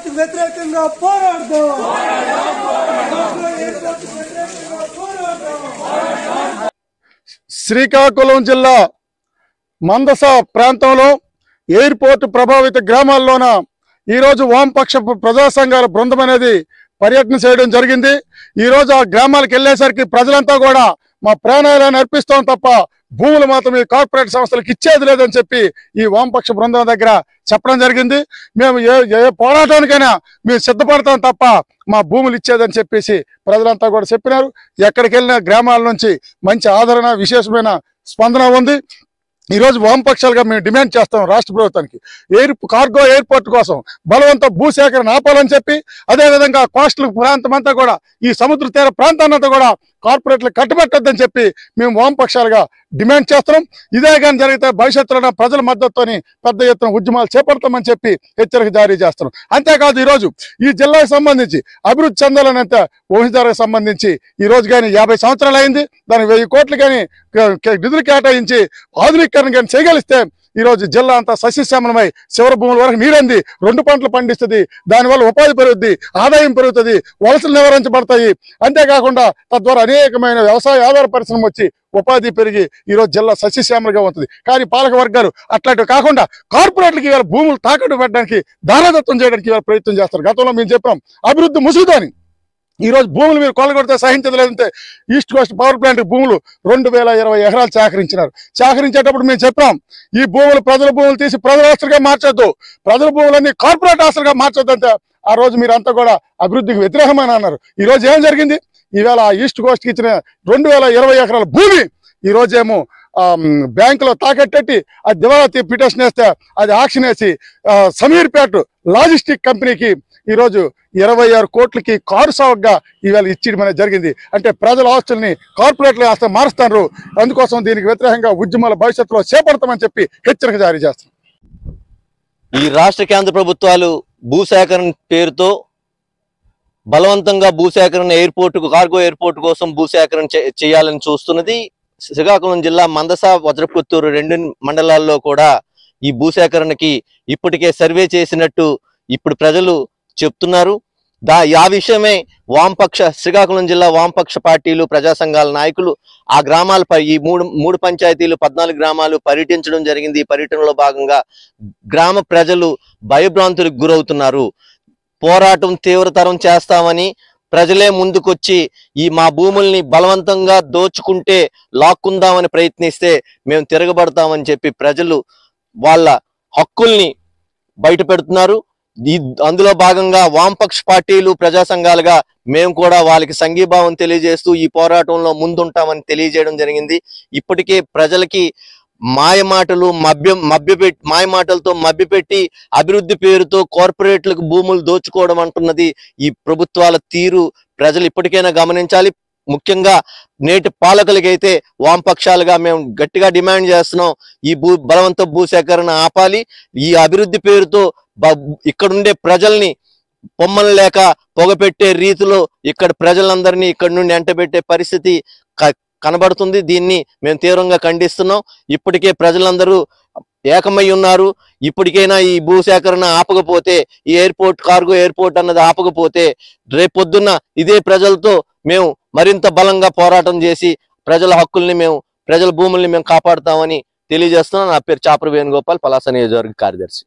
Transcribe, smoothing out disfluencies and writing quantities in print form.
Airport వ్యతిరేకంగా పోరాడదాం. శ్రీకాకుళం జిల్లా మందస ప్రాంతంలో ఎయిర్పోర్ట్ ప్రభావిత గ్రామాల్లోన ఈరోజు వామపక్ష ప్రజా సంఘాల బృందం అనేది పర్యటన చేయడం జరిగింది. ఈరోజు ఆ గ్రామాలకు వెళ్ళేసరికి ప్రజలంతా కూడా మా ప్రాణాలను అర్పిస్తాం తప్ప భూములు మాత్రం ఈ కార్పొరేట్ సంస్థలకు ఇచ్చేది లేదని చెప్పి ఈ వామపక్ష బృందం దగ్గర చెప్పడం జరిగింది. మేము ఏ పోరాటానికైనా మేము సిద్ధపడతాం తప్ప మా భూములు ఇచ్చేదని చెప్పేసి ప్రజలంతా కూడా చెప్పినారు. ఎక్కడికి వెళ్ళిన గ్రామాల నుంచి మంచి ఆదరణ, విశేషమైన స్పందన ఉంది. ఈరోజు వామపక్షాలుగా మేము డిమాండ్ చేస్తాం రాష్ట్ర ప్రభుత్వానికి కార్గో ఎయిర్పోర్ట్ కోసం బలవంత భూసేకరణ ఆపాలని చెప్పి, అదేవిధంగా కోస్టల్ ప్రాంతం అంతా కూడా ఈ సముద్ర తీర ప్రాంతాన్నంతా కూడా కార్పొరేట్లకు కట్టుబెట్టొద్దని చెప్పి మేము వామపక్షాలుగా డిమాండ్ చేస్తున్నాం. ఇదే కానీ జరిగితే భవిష్యత్తులో ప్రజల మద్దతుతోని పెద్ద ఎత్తున ఉద్యమాలు చేపడతామని చెప్పి హెచ్చరిక జారీ చేస్తున్నాం. అంతేకాదు ఈరోజు ఈ జిల్లాకు సంబంధించి అభివృద్ధి చెందాలనంత ఓహిదారకు సంబంధించి ఈ రోజు కానీ 50 సంవత్సరాలు అయింది. దానికి 1000 కోట్లు కానీ నిధులు కేటాయించి ఆధునీకరణ కానీ చేయగలిస్తే ఈరోజు జిల్లా అంతా సస్యశ్యామలమై చివరి భూముల వరకు నీరంది 2 పంటలు పండిస్తుంది. దానివల్ల ఉపాధి పెరుగుద్ది, ఆదాయం పెరుగుతుంది, వలసలు నివారించబడతాయి. అంతేకాకుండా తద్వారా అనేకమైన వ్యవసాయ ఆధార పరిశ్రమ వచ్చి ఉపాధి పెరిగి ఈరోజు జిల్లా సస్యశ్యామలుగా ఉంటుంది. కానీ పాలక వర్గాలు అట్లాంటివి కాకుండా కార్పొరేట్లకి ఇవాళ భూములు తాకట్టు పెట్టడానికి, దారాదత్వం చేయడానికి ఇవాళ ప్రయత్నం చేస్తారు. గతంలో మేము చెప్పాం అభివృద్ధి ముసుగుతోని ఈరోజు భూములు మీరు కొలగొడితే సహించదు లేదంటే ఈస్ట్ కోస్ట్ పవర్ ప్లాంట్ భూములు 2020 ఎకరాలు సేకరించినారు. సేకరించేటప్పుడు మేము చెప్పాం ఈ భూములు ప్రజల భూములు తీసి ప్రజల ఆస్తులుగా మార్చొద్దు, ప్రజల భూములన్నీ కార్పొరేట్ ఆస్తులుగా మార్చొద్దు అంటే ఆ రోజు మీరంతా కూడా అభివృద్ధికి వ్యతిరేకమని అన్నారు. ఈ రోజు ఏం జరిగింది? ఈవేళ ఈస్ట్ కోస్ట్కి ఇచ్చిన 2020 ఎకరాల భూమి ఈ రోజేమో బ్యాంకులో తాకట్టెట్టి అది దివాలా పిటిషన్ వేస్తే అది ఆక్షన్ వేసి సమీర్పేట లాజిస్టిక్ కంపెనీకి ఈరోజు 26 కోట్లకి కారు సాగుగా ఈవేళ ఇచ్చేయడం అనేది జరిగింది. అంటే ప్రజల ఆస్తుల్ని కార్పొరేట్ల ఆస్తి మారుస్తారు. అందుకోసం దీనికి వ్యతిరేకంగా ఉద్యమాల భవిష్యత్తులో చేపడతామని చెప్పి హెచ్చరిక జారీ చేస్తారు. ఈ రాష్ట్ర కేంద్ర ప్రభుత్వాలు భూసేకరణ పేరుతో బలవంతంగా భూసేకరణ ఎయిర్పోర్టుకు కార్గో ఎయిర్పోర్ట్ కోసం భూసేకరణ చేయాలని చూస్తున్నది. శ్రీకాకుళం జిల్లా మందస, వజ్రపుత్తూరు 2 మండలాల్లో కూడా ఈ భూసేకరణకి ఇప్పటికే సర్వే చేసినట్టు ఇప్పుడు ప్రజలు చెప్తున్నారు. ఆ విషయమే శ్రీకాకుళం జిల్లా వామపక్ష పార్టీలు, ప్రజా సంఘాల నాయకులు ఆ గ్రామాలపై ఈ మూడు పంచాయతీలు 14 గ్రామాలు పర్యటించడం జరిగింది. ఈ పర్యటనలో భాగంగా గ్రామ ప్రజలు భయభ్రాంతులకు గురవుతున్నారు. పోరాటం తీవ్రతరం చేస్తామని ప్రజలే ముందుకొచ్చి మా భూముల్ని బలవంతంగా దోచుకుంటే లాక్కుందామని ప్రయత్నిస్తే మేము తిరగబడతామని చెప్పి ప్రజలు వాళ్ళ హక్కుల్ని బయట పెడుతున్నారు. అందులో భాగంగా వామపక్ష పార్టీలు, ప్రజా సంఘాలుగా మేము కూడా వాళ్ళకి సంఘీభావం తెలియజేస్తూ ఈ పోరాటంలో ముందుంటామని తెలియజేయడం జరిగింది. ఇప్పటికే ప్రజలకి మాయమాటలతో మభ్యపెట్టి అభివృద్ధి పేరుతో కార్పొరేట్లకు భూములు దోచుకోవడం అంటున్నది ఈ ప్రభుత్వాల తీరు ప్రజలు ఇప్పటికైనా గమనించాలి. ముఖ్యంగా నేటి పాలకులకైతే వామపక్షాలుగా మేము గట్టిగా డిమాండ్ చేస్తున్నాం. ఈ బలవంత భూసేకరణ ఆపాలి. ఈ అభివృద్ధి పేరుతో ఇక్కడుండే ప్రజల్ని పొమ్మలు లేక పొగపెట్టే రీతిలో ఇక్కడ ప్రజలందరినీ ఇక్కడ నుండి ఎంటబెట్టే పరిస్థితి కనబడుతుంది. దీన్ని మేము తీవ్రంగా ఖండిస్తున్నాం. ఇప్పటికే ప్రజలందరూ ఏకమై ఉన్నారు. ఇప్పటికైనా ఈ భూసేకరణ ఆపకపోతే, ఈ కార్గో ఎయిర్పోర్ట్ అన్నది ఆపకపోతే రేపొద్దున్న ఇదే ప్రజలతో మేము మరింత బలంగా పోరాటం చేసి ప్రజల హక్కుల్ని ప్రజల భూముల్ని మేము కాపాడుతామని తెలియజేస్తున్నాం. నా పేరు చాపర వేణుగోపాల్, పలాస నియోజకవర్గ కార్యదర్శి.